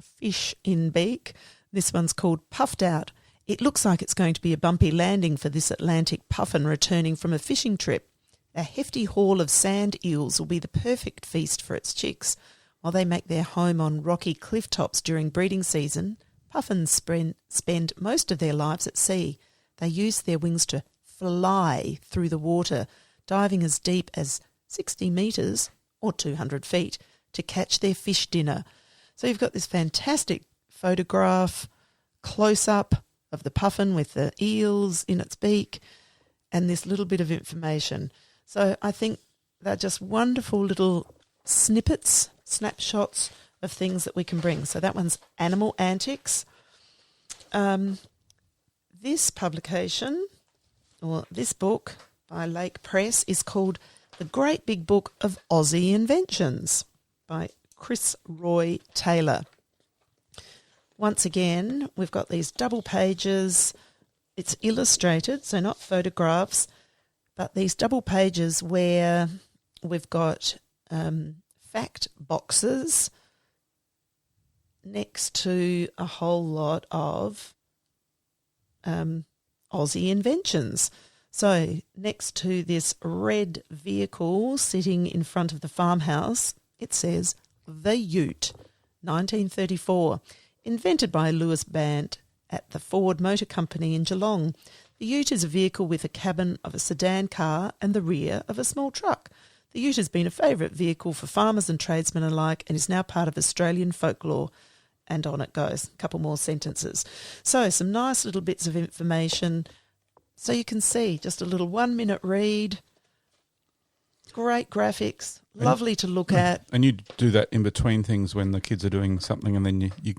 fish in beak. This one's called Puffed Out. It looks like it's going to be a bumpy landing for this Atlantic puffin returning from a fishing trip. A hefty haul of sand eels will be the perfect feast for its chicks. While they make their home on rocky cliff tops during breeding season, puffins spend most of their lives at sea. They use their wings to fly through the water, diving as deep as 60 metres or 200 feet to catch their fish dinner. So you've got this fantastic photograph, close-up of the puffin with the eels in its beak and this little bit of information. So I think they're just wonderful little snippets, snapshots of things that we can bring. So that one's Animal Antics. This publication, or this book by Lake Press, is called The Great Big Book of Aussie Inventions by Chris Roy Taylor. Once again, we've got these double pages. It's illustrated, so not photographs, but these double pages where we've got fact boxes next to a whole lot of Aussie inventions. So next to this red vehicle sitting in front of the farmhouse, it says the Ute, 1934, invented by Lewis Bant at the Ford Motor Company in Geelong. The Ute is a vehicle with a cabin of a sedan car and the rear of a small truck. The Ute has been a favourite vehicle for farmers and tradesmen alike and is now part of Australian folklore. And on it goes. A couple more sentences. So some nice little bits of information. So you can see just a little 1 minute read. Great graphics. Lovely to look at. And you do that in between things when the kids are doing something, and then you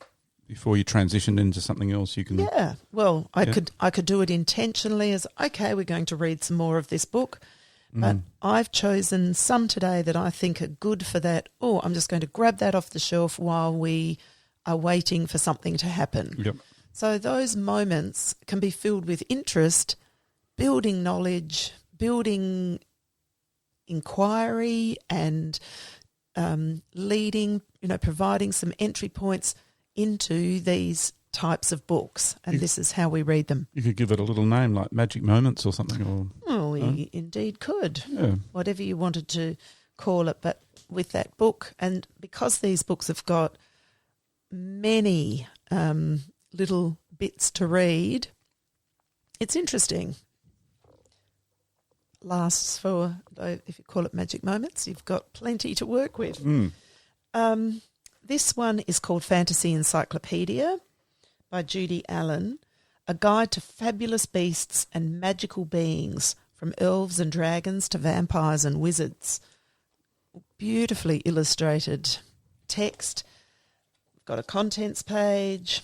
before you transition into something else, you can. Yeah. Well, I could do it intentionally as, okay, we're going to read some more of this book. But I've chosen some today that I think are good for that. Oh, I'm just going to grab that off the shelf while we are waiting for something to happen. Yep. So those moments can be filled with interest, building knowledge, building inquiry, and leading, providing some entry points into these types of books. And this is how we read them. You could give it a little name like Magic Moments or something. We indeed could. Yeah. Whatever you wanted to call it. But with that book, and because these books have got many little bits to read, it's interesting. Lasts for, if you call it Magic Moments, you've got plenty to work with. This one is called Fantasy Encyclopedia by Judy Allen, a guide to fabulous beasts and magical beings, from elves and dragons to vampires and wizards. Beautifully illustrated text. We've got a contents page.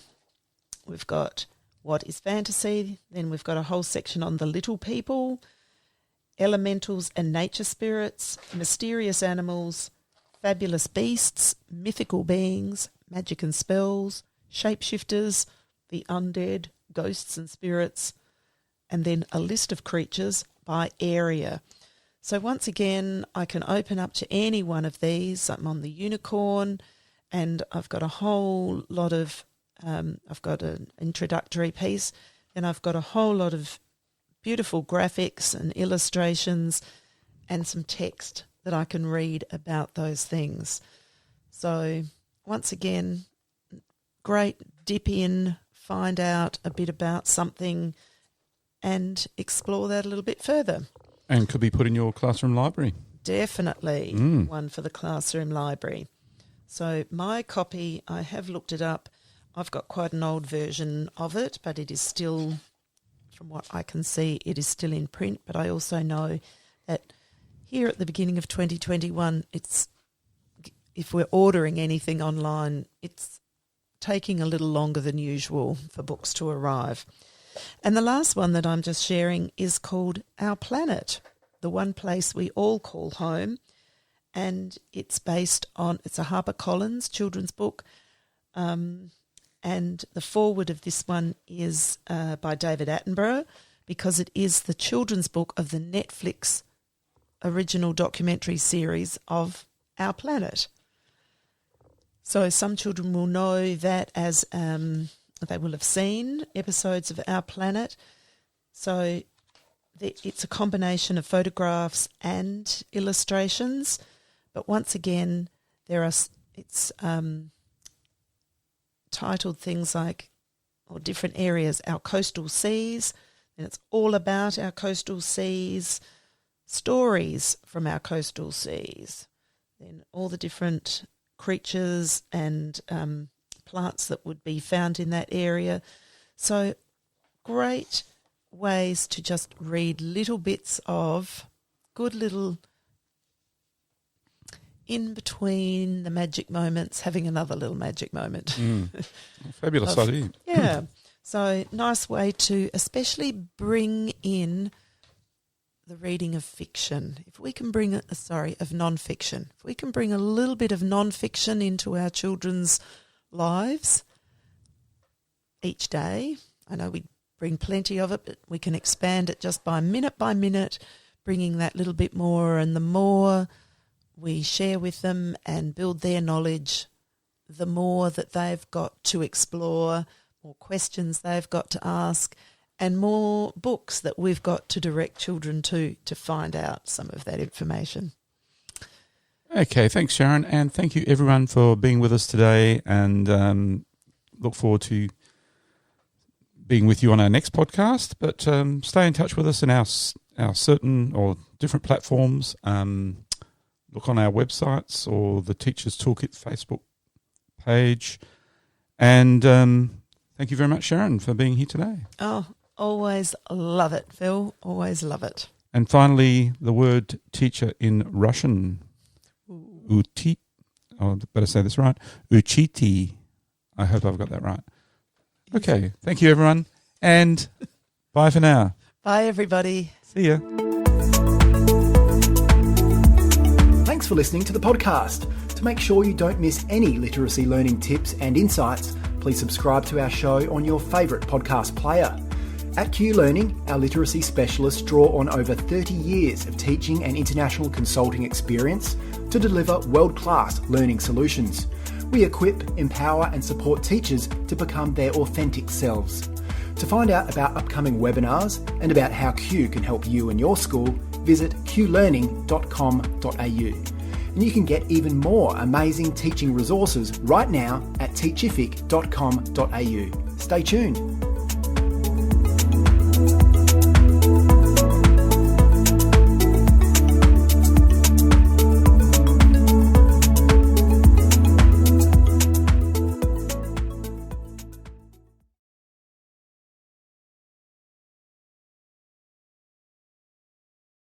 We've got what is fantasy. Then we've got a whole section on the little people, elementals and nature spirits, mysterious animals, fabulous beasts, mythical beings, magic and spells, shapeshifters, the undead, ghosts and spirits, and then a list of creatures by area. So once again, I can open up to any one of these. I'm on the unicorn, and I've got a whole lot of, I've got an introductory piece, and I've got a whole lot of beautiful graphics and illustrations and some text that I can read about those things. So once again, great dip in, find out a bit about something and explore that a little bit further. And could be put in your classroom library. Definitely one for the classroom library. So my copy, I have looked it up. I've got quite an old version of it, but it is still, from what I can see, it is still in print. But I also know that here at the beginning of 2021, if we're ordering anything online, it's taking a little longer than usual for books to arrive. And the last one that I'm just sharing is called Our Planet, the one place we all call home. And it's based on, it's a HarperCollins children's book. And the foreword of this one is by David Attenborough, because it is the children's book of the Netflix original documentary series of Our Planet. So some children will know that as they will have seen episodes of Our Planet. So it's a combination of photographs and illustrations. But once again, it's titled things like, or different areas, our coastal seas, and it's all about our coastal seas, stories from our coastal seas, then all the different creatures and plants that would be found in that area. So great ways to just read little bits of good little, in between the magic moments, having another little magic moment. Fabulous idea. Yeah. So nice way to especially bring in the reading of fiction. If we can bring of non-fiction. If we can bring a little bit of non-fiction into our children's lives each day. I know we bring plenty of it, but we can expand it just by minute, bringing that little bit more, and the more we share with them and build their knowledge, the more that they've got to explore, more questions they've got to ask, and more books that we've got to direct children to find out some of that information. Okay, thanks, Sharon, and thank you everyone for being with us today, and look forward to being with you on our next podcast. But stay in touch with us in our certain or different platforms. Look on our websites or the Teachers Toolkit Facebook page. And thank you very much, Sharon, for being here today. Oh, always love it, Phil. Always love it. And finally, the word teacher in Russian. Uti. Oh, better say this right. Uchiti. I hope I've got that right. Okay. Thank you, everyone. And bye for now. Bye, everybody. See ya. Thanks for listening to the podcast. To make sure you don't miss any literacy learning tips and insights, please subscribe to our show on your favourite podcast player. At Q Learning, our literacy specialists draw on over 30 years of teaching and international consulting experience to deliver world-class learning solutions. We equip, empower and support teachers to become their authentic selves. To find out about upcoming webinars and about how Q can help you and your school, visit qlearning.com.au. And you can get even more amazing teaching resources right now at teachific.com.au. Stay tuned.